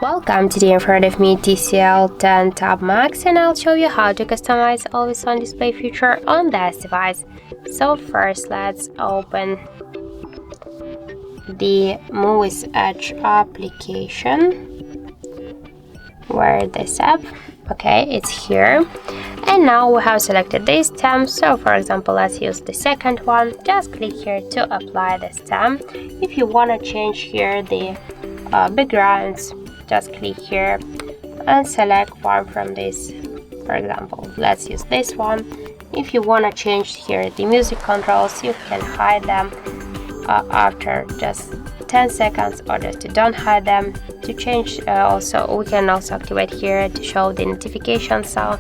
Welcome, today in front of me TCL TAB Max, and I'll show you how to customize always on display feature on this device. So first let's open the Muviz Edge application. Where this app? Okay, it's here. And now we have selected this stamp, so for example let's use the second one. Just click here to apply the stamp. If you want to change here the backgrounds, just click here and select one from this. For example, let's use this one. If you want to change here the music controls, you can hide them after just 10 seconds, or just to don't hide them. To change also, we can also activate here to show the notifications. So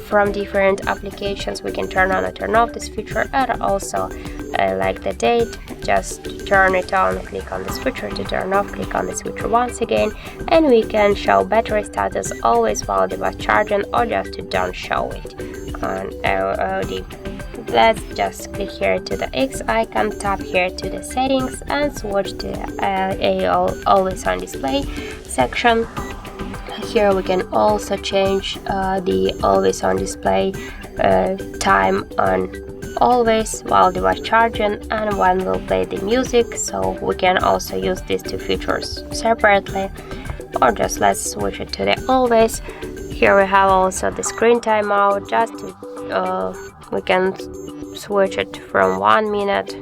from different applications we can turn on or turn off this feature, and also like the date, just turn it on, click on this feature. To turn off, click on this feature once again, and we can show battery status always while device charging, or just to don't show it on LOD. Let's just click here to the X icon, tap here to the settings and switch to always on display section. Here we can also change the always on display time on always while device charging and when we'll play the music. So we can also use these two features separately, or just let's switch it to the always. Here we have also the screen timeout. Just to we can switch it from 1 minute,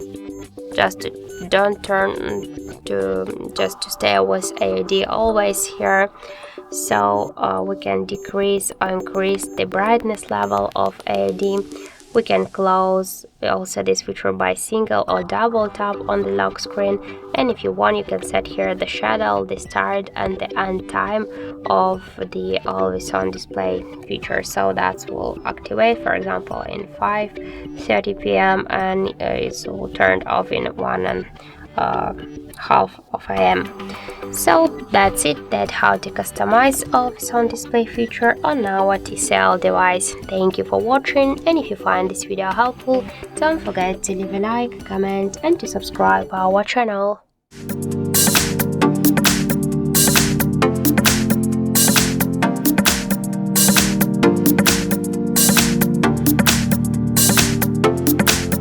just to don't turn to, just to stay with AID always here. So we can decrease or increase the brightness level of AID. We can close also this feature by single or double tap on the lock screen, and if you want you can set here the shadow, the start and the end time of the always on display feature. So that will activate, for example, in 5:30 p.m. and it's all turned off in 1:30 a.m. So that's it. That's how to customize always on display feature on our TCL device. Thank you for watching, and if you find this video helpful, don't forget to leave a like, comment and to subscribe our channel.